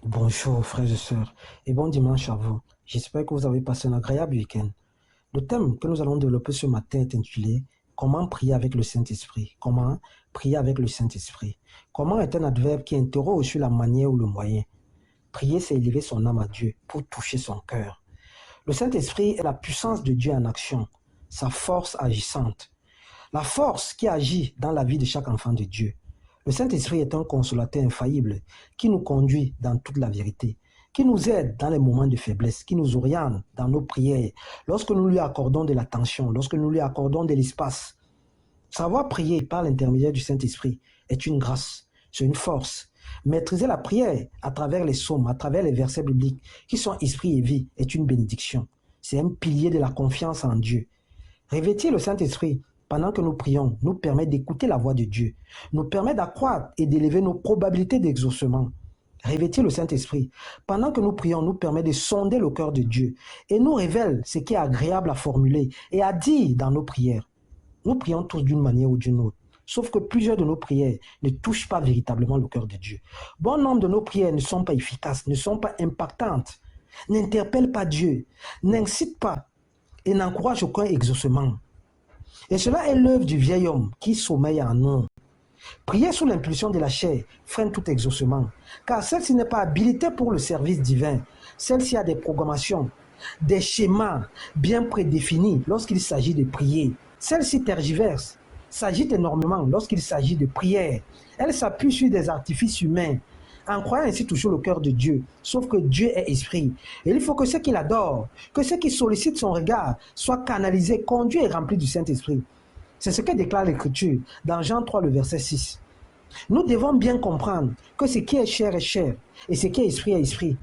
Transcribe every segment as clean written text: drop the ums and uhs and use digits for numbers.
Bonjour frères et sœurs et bon dimanche à vous. J'espère que vous avez passé un agréable week-end. Le thème que nous allons développer ce matin est intitulé Comment prier avec le Saint-Esprit? Comment prier avec le Saint-Esprit? Comment est un adverbe qui interroge sur la manière ou le moyen. Prier, c'est élever son âme à Dieu pour toucher son cœur. Le Saint-Esprit est la puissance de Dieu en action, sa force agissante. La force qui agit dans la vie de chaque enfant de Dieu. Le Saint-Esprit est un consolateur infaillible qui nous conduit dans toute la vérité, qui nous aide dans les moments de faiblesse, qui nous oriente dans nos prières, lorsque nous lui accordons de l'attention, lorsque nous lui accordons de l'espace. Savoir prier par l'intermédiaire du Saint-Esprit est une grâce, c'est une force. Maîtriser la prière à travers les psaumes, à travers les versets bibliques qui sont esprit et vie est une bénédiction. C'est un pilier de la confiance en Dieu. Revêtir le Saint-Esprit pendant que nous prions nous permet d'écouter la voix de Dieu, nous permet d'accroître et d'élever nos probabilités d'exaucement. Revêtir le Saint-Esprit pendant que nous prions nous permet de sonder le cœur de Dieu et nous révèle ce qui est agréable à formuler et à dire dans nos prières. Nous prions tous d'une manière ou d'une autre, sauf que plusieurs de nos prières ne touchent pas véritablement le cœur de Dieu. Bon nombre de nos prières ne sont pas efficaces, ne sont pas impactantes, n'interpellent pas Dieu, n'incitent pas et n'encouragent aucun exaucement. Et cela est l'œuvre du vieil homme qui sommeille en nous. Prier sous l'impulsion de la chair freine tout exaucement, car celle-ci n'est pas habilitée pour le service divin. Celle-ci a des programmations, des schémas bien prédéfinis lorsqu'il s'agit de prier. Celle-ci tergiverse, s'agite énormément lorsqu'il s'agit de prière. Elle s'appuie sur des artifices humains, en croyant ainsi toucher le cœur de Dieu. Sauf que Dieu est esprit. Et il faut que ceux qui l'adorent, que ceux qui sollicitent son regard, soient canalisés, conduits et remplis du Saint-Esprit. C'est ce que déclare l'Écriture dans Jean 3, le verset 6. Nous devons bien comprendre que ce qui est chair et ce qui est esprit.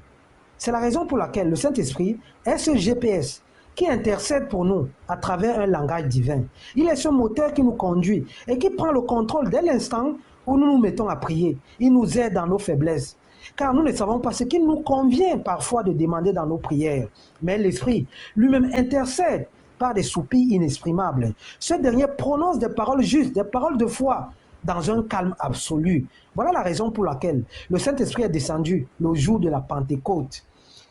C'est la raison pour laquelle le Saint-Esprit est ce GPS qui intercède pour nous à travers un langage divin. Il est ce moteur qui nous conduit et qui prend le contrôle dès l'instant où nous nous mettons à prier. Il nous aide dans nos faiblesses, car nous ne savons pas ce qu'il nous convient parfois de demander dans nos prières. Mais l'Esprit lui-même intercède par des soupirs inexprimables. Ce dernier prononce des paroles justes, des paroles de foi, dans un calme absolu. Voilà la raison pour laquelle le Saint-Esprit est descendu le jour de la Pentecôte.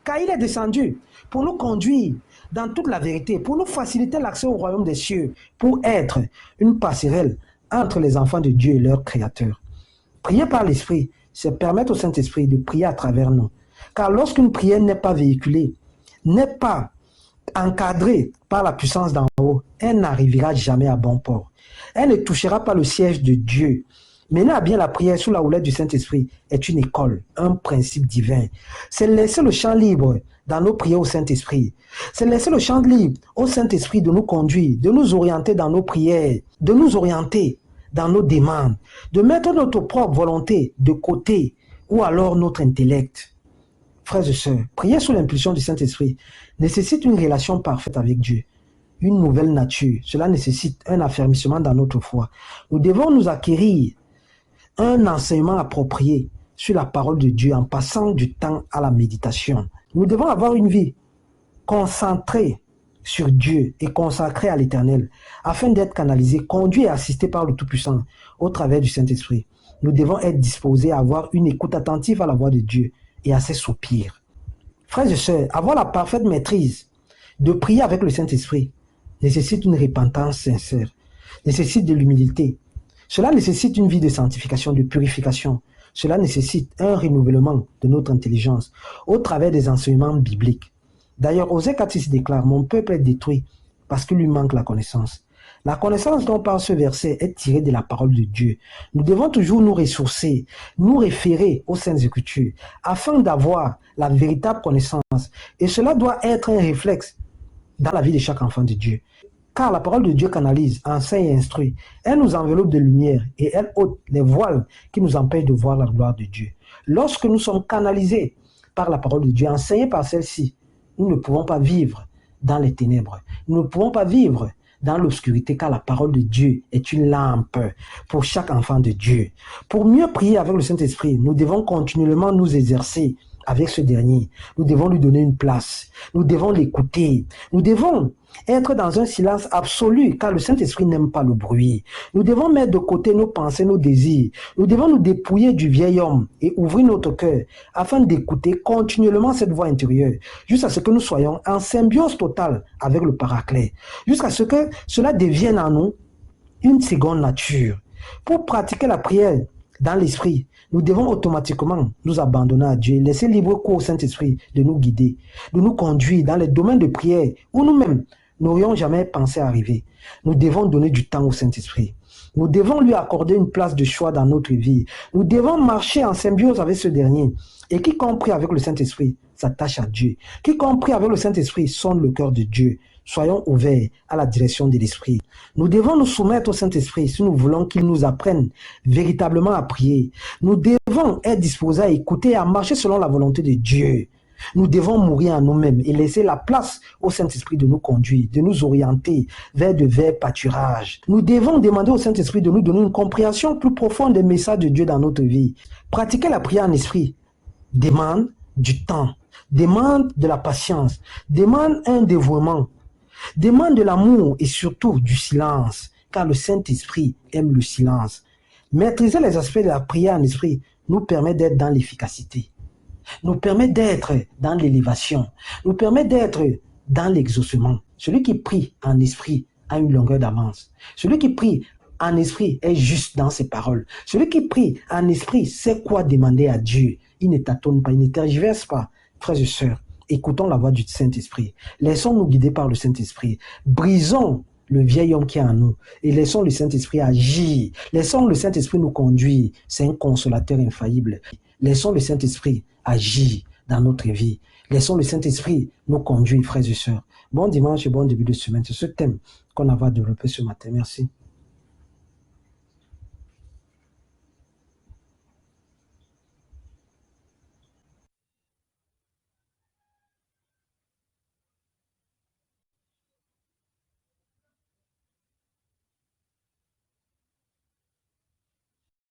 Car il est descendu pour nous conduire dans toute la vérité, pour nous faciliter l'accès au royaume des cieux, pour être une passerelle entre les enfants de Dieu et leur Créateur. Prier par l'Esprit, c'est permettre au Saint-Esprit de prier à travers nous. Car lorsqu'une prière n'est pas véhiculée, n'est pas encadrée par la puissance d'en haut, elle n'arrivera jamais à bon port. Elle ne touchera pas le siège de Dieu. Mener à bien la prière sous la houlette du Saint-Esprit est une école, un principe divin. C'est laisser le champ libre dans nos prières au Saint-Esprit. C'est laisser le champ libre au Saint-Esprit de nous conduire, de nous orienter dans nos prières, de nous orienter dans nos demandes, de mettre notre propre volonté de côté ou alors notre intellect. Frères et sœurs, prier sous l'impulsion du Saint-Esprit nécessite une relation parfaite avec Dieu, une nouvelle nature. Cela nécessite un affermissement dans notre foi. Nous devons nous acquérir un enseignement approprié sur la parole de Dieu en passant du temps à la méditation. Nous devons avoir une vie concentrée sur Dieu et consacrée à l'Éternel afin d'être canalisés, conduits et assistés par le Tout-Puissant au travers du Saint-Esprit. Nous devons être disposés à avoir une écoute attentive à la voix de Dieu et à ses soupirs. Frères et sœurs, avoir la parfaite maîtrise de prier avec le Saint-Esprit nécessite une repentance sincère, nécessite de l'humilité. Cela nécessite une vie de sanctification, de purification. Cela nécessite un renouvellement de notre intelligence au travers des enseignements bibliques. D'ailleurs, Osée 4:6 déclare « Mon peuple est détruit parce qu'il lui manque la connaissance ». La connaissance dont parle ce verset est tirée de la parole de Dieu. Nous devons toujours nous ressourcer, nous référer aux Saintes Écritures afin d'avoir la véritable connaissance. Et cela doit être un réflexe dans la vie de chaque enfant de Dieu. Car la parole de Dieu canalise, enseigne et instruit. Elle nous enveloppe de lumière et elle ôte les voiles qui nous empêchent de voir la gloire de Dieu. Lorsque nous sommes canalisés par la parole de Dieu, enseignés par celle-ci, nous ne pouvons pas vivre dans les ténèbres. Nous ne pouvons pas vivre dans l'obscurité, car la parole de Dieu est une lampe pour chaque enfant de Dieu. Pour mieux prier avec le Saint-Esprit, nous devons continuellement nous exercer avec ce dernier. Nous devons lui donner une place. Nous devons l'écouter. Nous devons être dans un silence absolu, car le Saint-Esprit n'aime pas le bruit. Nous devons mettre de côté nos pensées, nos désirs. Nous devons nous dépouiller du vieil homme et ouvrir notre cœur afin d'écouter continuellement cette voix intérieure, jusqu'à ce que nous soyons en symbiose totale avec le Paraclet, jusqu'à ce que cela devienne en nous une seconde nature. Pour pratiquer la prière dans l'esprit, nous devons automatiquement nous abandonner à Dieu, laisser libre cours au Saint-Esprit de nous guider, de nous conduire dans les domaines de prière où nous-mêmes n'aurions jamais pensé arriver. Nous devons donner du temps au Saint-Esprit. Nous devons lui accorder une place de choix dans notre vie. Nous devons marcher en symbiose avec ce dernier. Et quiconque prie avec le Saint-Esprit s'attache à Dieu. Quiconque prie avec le Saint-Esprit sonne le cœur de Dieu. Soyons ouverts à la direction de l'Esprit. Nous devons nous soumettre au Saint-Esprit si nous voulons qu'il nous apprenne véritablement à prier. Nous devons être disposés à écouter et à marcher selon la volonté de Dieu. Nous devons mourir à nous-mêmes et laisser la place au Saint-Esprit de nous conduire, de nous orienter vers de verts pâturages. Nous devons demander au Saint-Esprit de nous donner une compréhension plus profonde des messages de Dieu dans notre vie. Pratiquer la prière en esprit demande du temps, demande de la patience, demande un dévouement, demande de l'amour et surtout du silence, car le Saint-Esprit aime le silence. Maîtriser les aspects de la prière en esprit nous permet d'être dans l'efficacité, nous permet d'être dans l'élévation, nous permet d'être dans l'exaucement. Celui qui prie en esprit a une longueur d'avance. Celui qui prie en esprit est juste dans ses paroles. Celui qui prie en esprit sait quoi demander à Dieu. Il ne tâtonne pas, il ne tergiverse pas. Frères et sœurs, écoutons la voix du Saint-Esprit. Laissons-nous guider par le Saint-Esprit. Brisons le vieil homme qui est en nous et laissons le Saint-Esprit agir. Laissons le Saint-Esprit nous conduire. C'est un consolateur infaillible. Laissons le Saint-Esprit agir dans notre vie. Laissons le Saint-Esprit nous conduire, frères et sœurs. Bon dimanche et bon début de semaine. C'est ce thème qu'on va développer ce matin. Merci.